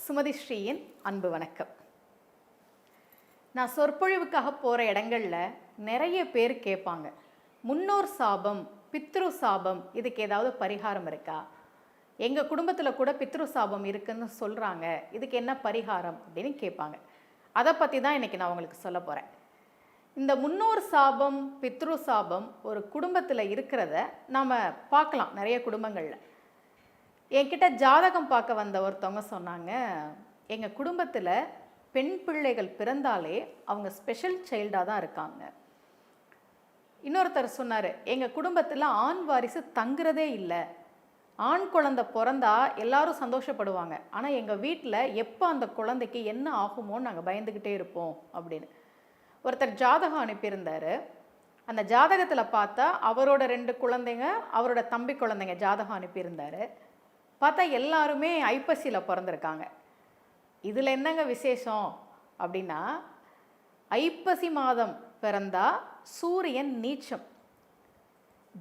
சுமதி ஸ்ரீயின் அன்பு வணக்கம். நான் சொற்பொழிவுக்காக போகிற இடங்களில் நிறைய பேர் கேட்பாங்க, முன்னோர் சாபம், பித்ரு சாபம், இதுக்கு ஏதாவது பரிகாரம் இருக்கா? எங்கள் குடும்பத்தில் கூட பித்ரு சாபம் இருக்குன்னு சொல்கிறாங்க, இதுக்கு என்ன பரிகாரம் அப்படின்னு கேட்பாங்க. அதை பற்றி தான் இன்றைக்கி நான் உங்களுக்கு சொல்ல போகிறேன். இந்த முன்னோர் சாபம், பித்ரு சாபம் ஒரு குடும்பத்தில் இருக்கிறத நாம் பார்க்கலாம் நிறைய குடும்பங்களில். என்கிட்ட ஜாதகம் பார்க்க வந்த ஒருத்தவங்க சொன்னாங்க, எங்கள் குடும்பத்தில் பெண் பிள்ளைகள் பிறந்தாலே அவங்க ஸ்பெஷல் சைல்டாக தான் இருக்காங்க. இன்னொருத்தர் சொன்னார், எங்கள் குடும்பத்தில் ஆண் வாரிசு தங்குறதே இல்லை, ஆண் குழந்தை பிறந்தா எல்லாரும் சந்தோஷப்படுவாங்க, ஆனால் எங்கள் வீட்டில் எப்போ அந்த குழந்தைக்கு என்ன ஆகுமோன்னு நாங்கள் பயந்துக்கிட்டே இருப்போம் அப்படின்னு. ஒருத்தர் ஜாதகம் அனுப்பியிருந்தார். அந்த ஜாதகத்தில் பார்த்தா அவரோட 2 குழந்தைங்க, அவரோட தம்பி குழந்தைங்க ஜாதகம் அனுப்பியிருந்தார். பார்த்தா எல்லாருமே ஐப்பசியில் பிறந்திருக்காங்க. இதில் என்னங்க விசேஷம் அப்படின்னா, ஐப்பசி மாதம் பிறந்தா சூரியன் நீச்சம்.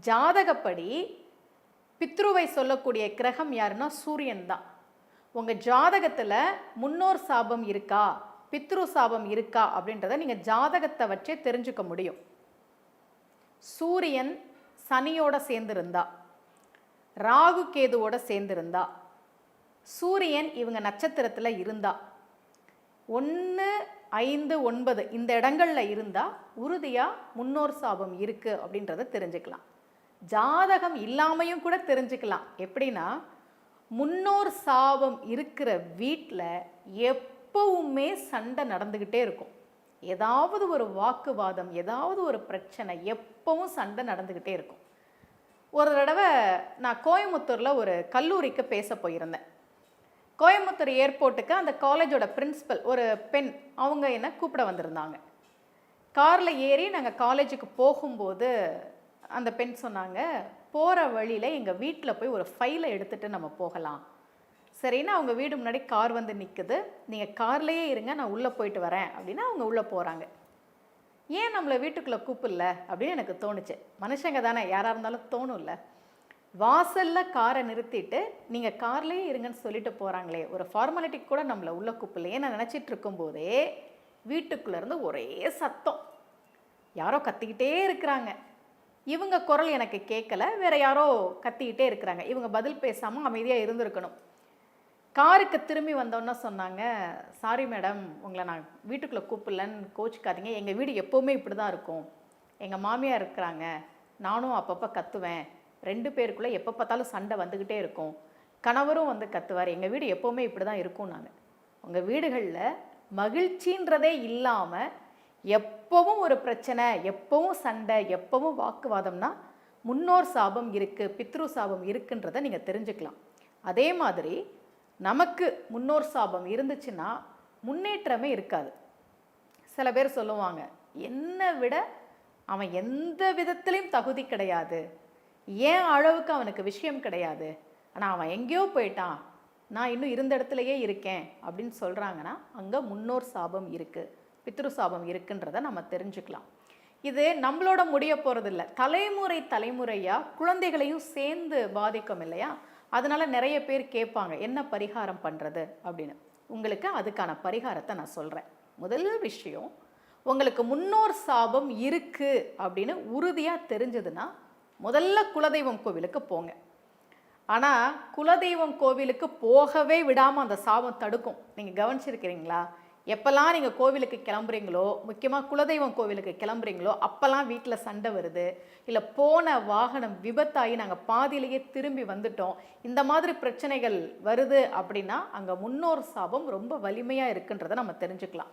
ஜாதகப்படி பித்ருவை சொல்லக்கூடிய கிரகம் யாருன்னா சூரியன் தான். உங்கள் ஜாதகத்தில் முன்னோர் சாபம் இருக்கா, பித்ரு சாபம் இருக்கா அப்படின்றத நீங்கள் ஜாதகத்தை வச்சே தெரிஞ்சுக்க முடியும். சூரியன் சனியோட சேர்ந்திருந்தா, ராகு கேதுவோட சேர்ந்திருந்தா, சூரியன் இவங்க நட்சத்திரத்தில் இருந்தா, 1, 5, 9 இந்த இடங்களில் இருந்தால் உறுதியாக முன்னோர் சாபம் இருக்குது அப்படின்றத தெரிஞ்சுக்கலாம். ஜாதகம் இல்லாமையும் கூட தெரிஞ்சுக்கலாம். எப்படின்னா, முன்னோர் சாபம் இருக்கிற வீட்டில் எப்பவுமே சண்டை நடந்துக்கிட்டே இருக்கும். ஏதாவது ஒரு வாக்குவாதம், ஏதாவது ஒரு பிரச்சனை, எப்பவும் சண்டை நடந்துக்கிட்டே இருக்கும். ஒரு தடவை நான் கோயம்புத்தூரில் ஒரு கல்லூரிக்கு பேச போயிருந்தேன். கோயம்புத்தூர் ஏர்போர்ட்டுக்கு அந்த காலேஜோட பிரின்சிபல் ஒரு பெண், அவங்க என்னை கூப்பிட வந்திருந்தாங்க. காரில் ஏறி நாங்கள் காலேஜுக்கு போகும்போது அந்த பெண் சொன்னாங்க, போகிற வழியில் எங்கள் வீட்டில் போய் ஒரு ஃபைலை எடுத்துகிட்டு நம்ம போகலாம். சரின்னா அவங்க வீடு முன்னாடி கார் வந்து நிற்குது, நீங்கள் கார்லேயே இருங்க, நான் உள்ளே போயிட்டு வரேன் அப்படின்னா அவங்க உள்ளே போகிறாங்க. ஏன் நம்மளை வீட்டுக்குள்ளே கூப்பிடல அப்படின்னு எனக்கு தோணுச்சு. மனுஷங்க தானே, யாராக இருந்தாலும் தோணும்ல. வாசலில் காரை நிறுத்திட்டு நீங்கள் கார்லேயே இருங்கன்னு சொல்லிட்டு போகிறாங்களே, ஒரு ஃபார்மாலிட்டிக்கு கூட நம்மளை உள்ளே கூப்பிடலையே நான் நினச்சிட்டு இருக்கும்போதே வீட்டுக்குள்ளேருந்து ஒரே சத்தம், யாரோ கத்திக்கிட்டே இருக்கிறாங்க. இவங்க குரல் எனக்கு கேட்கல, வேறு யாரோ கத்திக்கிட்டே இருக்கிறாங்க. இவங்க பதில் பேசாமல் அமைதியாக இருந்திருக்கணும். காருக்கு திரும்பி வந்தோன்னா சொன்னாங்க, சாரி மேடம், உங்களை நான் வீட்டுக்குள்ளே கூப்பிடலன்னு கோச்சிக்காதீங்க, எங்கள் வீடு எப்போவுமே இப்படி தான் இருக்கும். எங்கள் மாமியார் இருக்கிறாங்க, நானும் அப்பப்போ கத்துவேன், 2 பேருக்குள்ளே எப்போ பார்த்தாலும் சண்டை வந்துக்கிட்டே இருக்கும், கணவரும் வந்து கத்துவார், எங்கள் வீடு எப்போவுமே இப்படி தான் இருக்கும். நாங்கள் உங்கள் வீடுகளில் மகிழ்ச்சின்றதே இல்லாமல் எப்போவும் ஒரு பிரச்சனை, எப்போவும் சண்டை, எப்போவும் வாக்குவாதம்னா முன்னோர் சாபம் இருக்குது, பித்ரு சாபம் இருக்குன்றதை நீங்கள் தெரிஞ்சுக்கலாம். அதே மாதிரி நமக்கு முன்னோர் சாபம் இருந்துச்சுன்னா முன்னேற்றமே இருக்காது. சில பேர் சொல்லுவாங்க, என்னை விட அவன் எந்த விதத்துலேயும் தகுதி கிடையாது, ஏன் அளவுக்கு அவனுக்கு விஷயம் கிடையாது, ஆனால் அவன் எங்கேயோ போயிட்டான், நான் இன்னும் இருந்த இடத்துலையே இருக்கேன் அப்படின்னு சொல்கிறாங்கன்னா அங்கே முன்னோர் சாபம் இருக்குது, பித்ரு சாபம் இருக்குன்றதை நம்ம தெரிஞ்சுக்கலாம். இது நம்மளோட முடிய போகிறதில்ல, தலைமுறையாக குழந்தைகளையும் சேர்ந்து பாதிக்கும் இல்லையா? அதனால் நிறைய பேர் கேட்பாங்க, என்ன பரிகாரம் பண்ணுறது அப்படின்னு. உங்களுக்கு அதுக்கான பரிகாரத்தை நான் சொல்கிறேன். முதல் விஷயம், உங்களுக்கு முன்னோர் சாபம் இருக்குது அப்படின்னு உறுதியாக தெரிஞ்சதுன்னா முதல்ல குலதெய்வம் கோவிலுக்கு போங்க. ஆனால் குலதெய்வம் கோவிலுக்கு போகவே விடாமல் அந்த சாபம் தடுக்கும். நீங்கள் கவனிச்சிருக்கிறீங்களா? எப்போல்லாம் நீங்கள் கோவிலுக்கு கிளம்புறீங்களோ, முக்கியமாக குலதெய்வம் கோவிலுக்கு கிளம்புறீங்களோ, அப்போல்லாம் வீட்டில் சண்டை வருது, இல்லை போன வாகனம் விபத்தாகி நாங்கள் பாதியிலேயே திரும்பி வந்துட்டோம், இந்த மாதிரி பிரச்சனைகள் வருது அப்படின்னா அங்கே முன்னோர் சாபம் ரொம்ப வலிமையாக இருக்குன்றதை நம்ம தெரிஞ்சுக்கலாம்.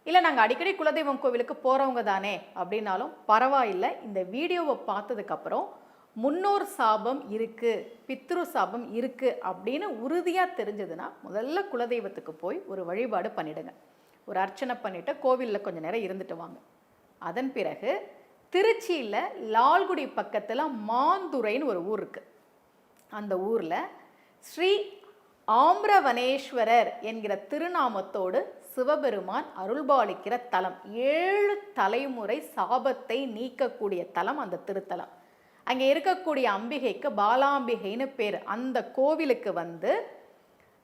இல்லை நாங்கள் அடிக்கடி குலதெய்வம் கோவிலுக்கு போகிறவங்க தானே அப்படின்னாலும் பரவாயில்லை, இந்த வீடியோவை பார்த்ததுக்கப்புறம் முன்னோர் சாபம் இருக்குது, பித்ரு சாபம் இருக்குது அப்படின்னு உறுதியாக தெரிஞ்சதுன்னா முதல்ல குலதெய்வத்துக்கு போய் ஒரு வழிபாடு பண்ணிவிடுங்க. ஒரு அர்ச்சனை பண்ணிவிட்டு கோவிலில் கொஞ்சம் நேரம் இருந்துட்டு வாங்க. அதன் பிறகு திருச்சியில் லால்குடி பக்கத்தில் மாந்துரைன்னு ஒரு ஊர் இருக்குது. அந்த ஊரில் ஸ்ரீ ஆம்ரவனேஸ்வரர் என்கிற திருநாமத்தோடு சிவபெருமான் அருள்பாலிக்கிற தலம், 7 தலைமுறை சாபத்தை நீக்கக்கூடிய தலம் அந்த திருத்தலம். அங்கே இருக்கக்கூடிய அம்பிகைக்கு பாலாம்பிகைன்னு பேர். அந்த கோவிலுக்கு வந்து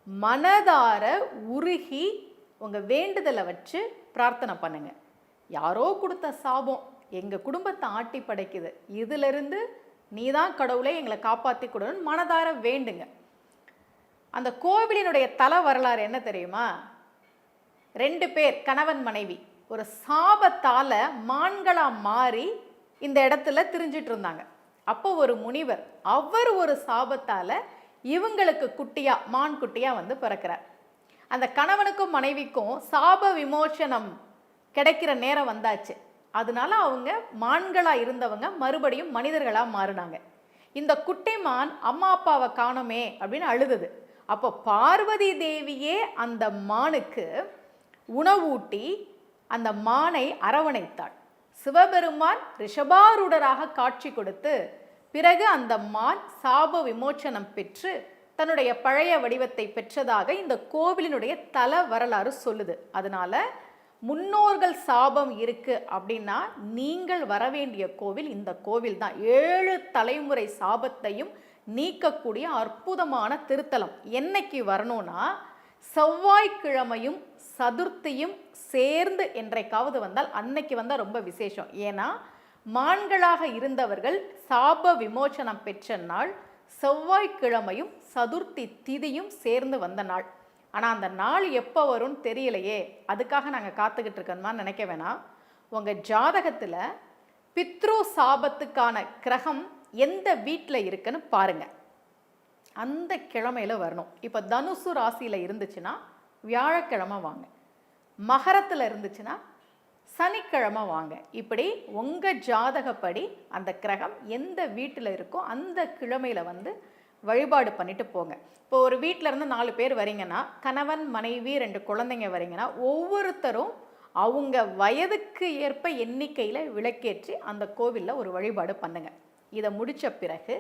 மனதார உருகி உங்கள் வேண்டுதலை வச்சு பிரார்த்தனை பண்ணுங்க. யாரோ கொடுத்த சாபம் எங்கள் குடும்பத்தை ஆட்டி படைக்குது, இதிலிருந்து நீ தான் கடவுளை எங்களை காப்பாற்றி கொடுன்னு மனதார வேண்டுங்க. அந்த கோவிலினுடைய தல வரலாறு என்ன தெரியுமா? 2 பேர் கணவன் மனைவி ஒரு சாபத்தால் மான்களாக மாறி இந்த இடத்துல திரிஞ்சிட்டு இருந்தாங்க. அப்போ ஒரு முனிவர், அவர் ஒரு சாபத்தால் இவங்களுக்கு குட்டியா மான் குட்டியா வந்து பிறக்கிறார். அந்த கணவனுக்கும் மனைவிக்கும் சாப விமோசனம் கிடைக்கிற நேரம் வந்தாச்சு. அதனால அவங்க மான்களாக இருந்தவங்க மறுபடியும் மனிதர்களாக மாறினாங்க. இந்த குட்டி மான் அம்மா அப்பாவை காணோமே அப்படின்னு அழுதுது. அப்போ பார்வதி தேவியே அந்த மானுக்கு உணவூட்டி அந்த மானை அரவணைத்தாள். சிவபெருமான் ரிஷபாரூடராக காட்சி கொடுத்து பிறகு அந்த மான் சாப விமோச்சனம் பெற்று தன்னுடைய பழைய வடிவத்தை பெற்றதாக இந்த கோவிலினுடைய தல வரலாறு சொல்லுது. அதனால முன்னோர்கள் சாபம் இருக்கு அப்படின்னா நீங்கள் வர வேண்டிய கோவில் இந்த கோவில் தான். 7 தலைமுறை சாபத்தையும் நீக்கக்கூடிய அற்புதமான திருத்தலம். என்னைக்கு வரணும்னா செவ்வாய்க்கிழமையும் சதுர்த்தியும் சேர்ந்து என்றைக்காவது வந்தால் அன்னைக்கு வந்தால் ரொம்ப விசேஷம். ஏன்னா மான்களாக இருந்தவர்கள் சாப விமோசனம் பெற்ற நாள் செவ்வாய்க்கிழமையும் சதுர்த்தி திதியும் சேர்ந்து வந்த நாள். ஆனால் அந்த நாள் எப்போ வரும்னு தெரியலையே, அதுக்காக நாங்கள் காத்துக்கிட்டு இருக்கோமா நினைக்க வேணாம். உங்கள் ஜாதகத்தில் பித்ரு சாபத்துக்கான கிரகம் எந்த வீட்டில் இருக்குன்னு பாருங்க, அந்த கிழமையில வரணும். இப்போ தனுசு ராசியில் இருந்துச்சுன்னா வியாழக்கிழமை வாங்க, மகரத்தில் இருந்துச்சுன்னா சனிக்கிழமை வாங்க. இப்படி உங்கள் ஜாதகப்படி அந்த கிரகம் எந்த வீட்டில் இருக்கோ அந்த கிழமையில் வந்து வழிபாடு பண்ணிட்டு போங்க. இப்போ ஒரு வீட்டில் இருந்து 4 பேர் வரீங்கன்னா, கணவன் மனைவி 2 குழந்தைங்க வரீங்கன்னா, ஒவ்வொருத்தரும் அவங்க வயதுக்கு ஏற்ப எண்ணிக்கையில் விளக்கேற்றி அந்த கோவிலில் ஒரு வழிபாடு பண்ணுங்க. இதை முடித்த பிறகு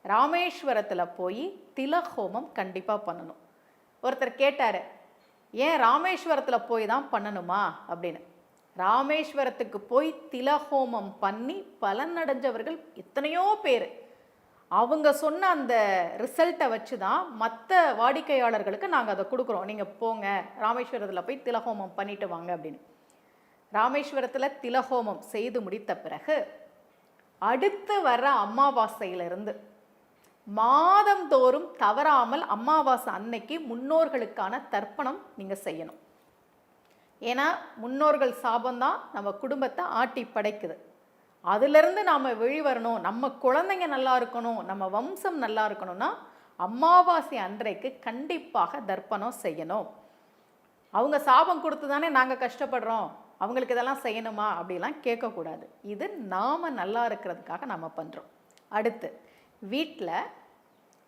ராமேஸ்வரத்தில் போய் திலஹோமம் கண்டிப்பாக பண்ணணும். ஒருத்தர் கேட்டார், ஏன் ராமேஸ்வரத்தில் போய் தான் பண்ணணுமா அப்படின்னு. ராமேஸ்வரத்துக்கு போய் திலஹோமம் பண்ணி பலனடைஞ்சவர்கள் எத்தனையோ பேர். அவங்க சொன்ன அந்த ரிசல்ட்டை வச்சு தான் மற்ற வாடிக்கையாளர்களுக்கு நாங்கள் அதை கொடுக்குறோம். நீங்கள் போங்க ராமேஸ்வரத்தில் போய் திலஹோமம் பண்ணிட்டு வாங்க அப்படின்னு. ராமேஸ்வரத்தில் திலஹோமம் செய்து முடித்த பிறகு அடுத்து வர்ற அமாவாசையிலிருந்து மாதந்தோறும் தவறாமல் அமாவாசை அன்னைக்கு முன்னோர்களுக்கான தர்ப்பணம் நீங்கள் செய்யணும். ஏன்னா முன்னோர்கள் சாபம்தான் நம்ம குடும்பத்தை ஆட்டி படைக்குது. அதிலிருந்து நாம் வெளிவரணும், நம்ம குழந்தைங்க நல்லா இருக்கணும், நம்ம வம்சம் நல்லா இருக்கணும்னா அமாவாசை அன்றைக்கு கண்டிப்பாக தர்ப்பணம் செய்யணும். அவங்க சாபம் கொடுத்து தானே நாங்கள் கஷ்டப்படுறோம், அவங்களுக்கு இதெல்லாம் செய்யணுமா அப்படிலாம் கேட்கக்கூடாது. இது நாம் நல்லா இருக்கிறதுக்காக நாம் பண்ணுறோம். அடுத்து வீட்டில்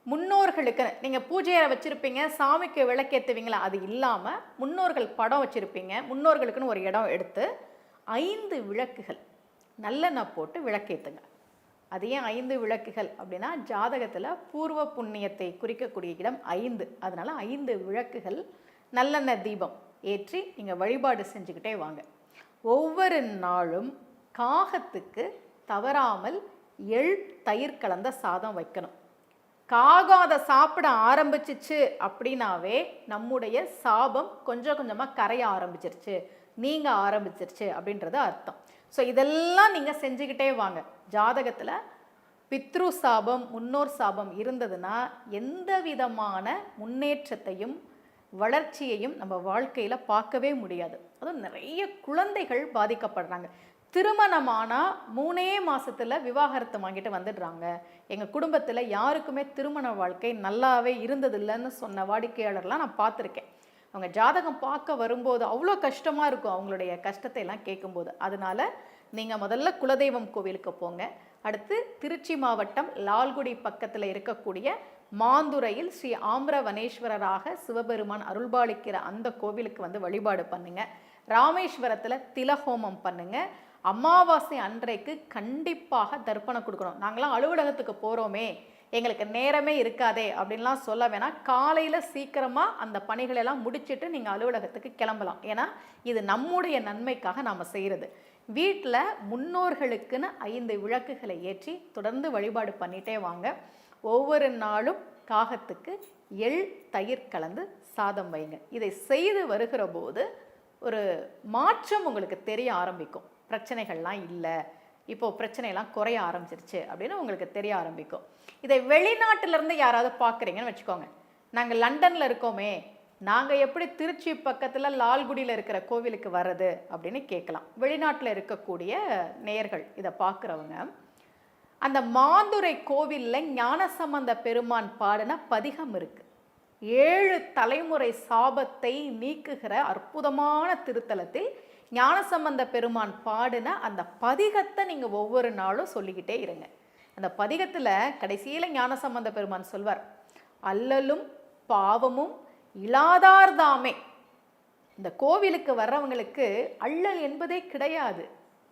முன்னோர்களுக்கு நீங்கள் பூஜையை வச்சுருப்பீங்க, சாமிக்கு விளக்கேற்றுவீங்களா, அது இல்லாமல் முன்னோர்கள் படம் வச்சுருப்பீங்க. முன்னோர்களுக்குன்னு ஒரு இடம் எடுத்து 5 விளக்குகள் நல்லெண்ணெய் போட்டு விளக்கேற்றுங்க. அது ஏன் 5 விளக்குகள் அப்படின்னா ஜாதகத்தில் பூர்வ புண்ணியத்தை குறிக்கக்கூடிய இடம் 5. அதனால் 5 விளக்குகள் நல்லெண்ணெய் தீபம் ஏற்றி நீங்கள் வழிபாடு செஞ்சுக்கிட்டே வாங்க. ஒவ்வொரு நாளும் காகத்துக்கு தவறாமல் எள் தயிர் கலந்த சாதம் வைக்கணும். காகம் அதை சாப்பிட ஆரம்பிச்சிச்சு அப்படின்னாவே நம்முடைய சாபம் கொஞ்சம் கொஞ்சமாக கரைய ஆரம்பிச்சிருச்சு, நீங்க ஆரம்பிச்சிருச்சு அப்படின்றது அர்த்தம். ஸோ இதெல்லாம் நீங்கள் செஞ்சுக்கிட்டே வாங்க. ஜாதகத்தில் பித்ரு சாபம் முன்னோர் சாபம் இருந்ததுன்னா எந்த விதமான முன்னேற்றத்தையும் வளர்ச்சியையும் நம்ம வாழ்க்கையில் பார்க்கவே முடியாது. அதுவும் நிறைய குழந்தைகள் பாதிக்கப்படுறாங்க. திருமணமானால் 3 மாதத்தில் விவாகரத்து வாங்கிட்டு வந்துடுறாங்க. எங்கள் குடும்பத்தில் யாருக்குமே திருமண வாழ்க்கை நல்லாவே இருந்ததில்லைன்னு சொன்ன வாடிக்கையாளர்லாம் நான் பார்த்துருக்கேன். அவங்க ஜாதகம் பார்க்க வரும்போது அவ்வளோ கஷ்டமாக இருக்கும், அவங்களுடைய கஷ்டத்தை எல்லாம் கேட்கும்போது. அதனால் நீங்கள் முதல்ல குலதெய்வம் கோவிலுக்கு போங்க. அடுத்து திருச்சி மாவட்டம் லால்குடி பக்கத்தில் இருக்கக்கூடிய மாந்துரையில் ஸ்ரீ ஆம்ரவனேஸ்வரராக சிவபெருமான் அருள்பாலிக்கிற அந்த கோவிலுக்கு வந்து வழிபாடு பண்ணுங்க. ராமேஸ்வரத்தில் திலஹோமம் பண்ணுங்க. அமாவாசை அன்றைக்கு கண்டிப்பாக தர்ப்பணம் கொடுக்கணும். நாங்களாம் அலுவலகத்துக்கு போகிறோமே, எங்களுக்கு நேரமே இருக்காதே அப்படின்லாம் சொல்ல வேணாம். காலையில் சீக்கிரமாக அந்த பணிகளெல்லாம் முடிச்சுட்டு நீங்கள் அலுவலகத்துக்கு கிளம்பலாம். ஏன்னா இது நம்முடைய நன்மைக்காக நாம் செய்கிறது. வீட்டில் முன்னோர்களுக்குன்னு 5 விளக்குகளை ஏற்றி தொடர்ந்து வழிபாடு பண்ணிகிட்டே வாங்க. ஒவ்வொரு நாளும் காகத்துக்கு எள் தயிர் கலந்து சாதம் வைங்க. இதை செய்து வருகிற போது ஒரு மாற்றம் உங்களுக்கு தெரிய ஆரம்பிக்கும். பிரச்சனைகள்லாம் இல்லை, இப்போது பிரச்சனையெல்லாம் குறைய ஆரம்பிச்சிருச்சு அப்படின்னு உங்களுக்கு தெரிய ஆரம்பிக்கும். இதை வெளிநாட்டிலேருந்து யாராவது பார்க்குறீங்கன்னு வச்சுக்கோங்க. நாங்கள் லண்டனில் இருக்கோமே, நாங்கள் எப்படி திருச்சி பக்கத்தில் லால்குடியில் இருக்கிற கோவிலுக்கு வர்றது அப்படின்னு கேட்கலாம். வெளிநாட்டில் இருக்கக்கூடிய நேயர்கள் இதை பார்க்குறவங்க, அந்த மாதுரை கோவிலில் ஞானசம்பந்த பெருமான் பாடின பதிகம் இருக்குது. 7 தலைமுறை சாபத்தை நீக்குகிற அற்புதமான திருத்தலத்தில் ஞானசம்பந்த பெருமான் பாடின அந்த பதிகத்தை நீங்கள் ஒவ்வொரு நாளும் சொல்லிக்கிட்டே இருங்க. அந்த பதிகத்தில் கடைசியில் ஞானசம்பந்த பெருமான் சொல்வார், அல்லலும் பாவமும் இலாதார்தாமே. இந்த கோவிலுக்கு வர்றவங்களுக்கு அல்லல் என்பதே கிடையாது,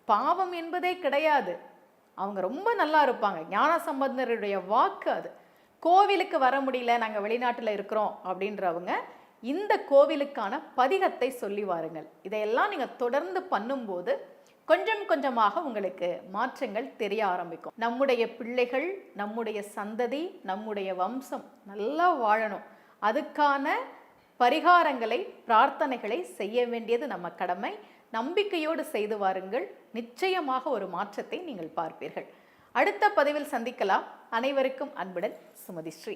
பாவம் என்பதே கிடையாது. அவங்க ரொம்ப நல்லா இருப்பாங்க. ஞானசம்பந்தருடைய வாக்கு அது. கோவிலுக்கு வர முடியல, நாங்கள் வெளிநாட்டில் இருக்கிறோம் அப்படின்றவங்க இந்த கோவிலுக்கான பதிகத்தை சொல்லி வாருங்கள். இதையெல்லாம் நீங்கள் தொடர்ந்து பண்ணும்போது கொஞ்சம் கொஞ்சமாக உங்களுக்கு மாற்றங்கள் தெரிய ஆரம்பிக்கும். நம்முடைய பிள்ளைகள், நம்முடைய சந்ததி, நம்முடைய வம்சம் நல்லா வாழணும். அதுக்கான பரிகாரங்களை, பிரார்த்தனைகளை செய்ய வேண்டியது நம்ம கடமை. நம்பிக்கையோடு செய்து வாருங்கள். நிச்சயமாக ஒரு மாற்றத்தை நீங்கள் பார்ப்பீர்கள். அடுத்த பதிவில் சந்திக்கலாம். அனைவருக்கும் அன்புடன் சுமதி ஸ்ரீ.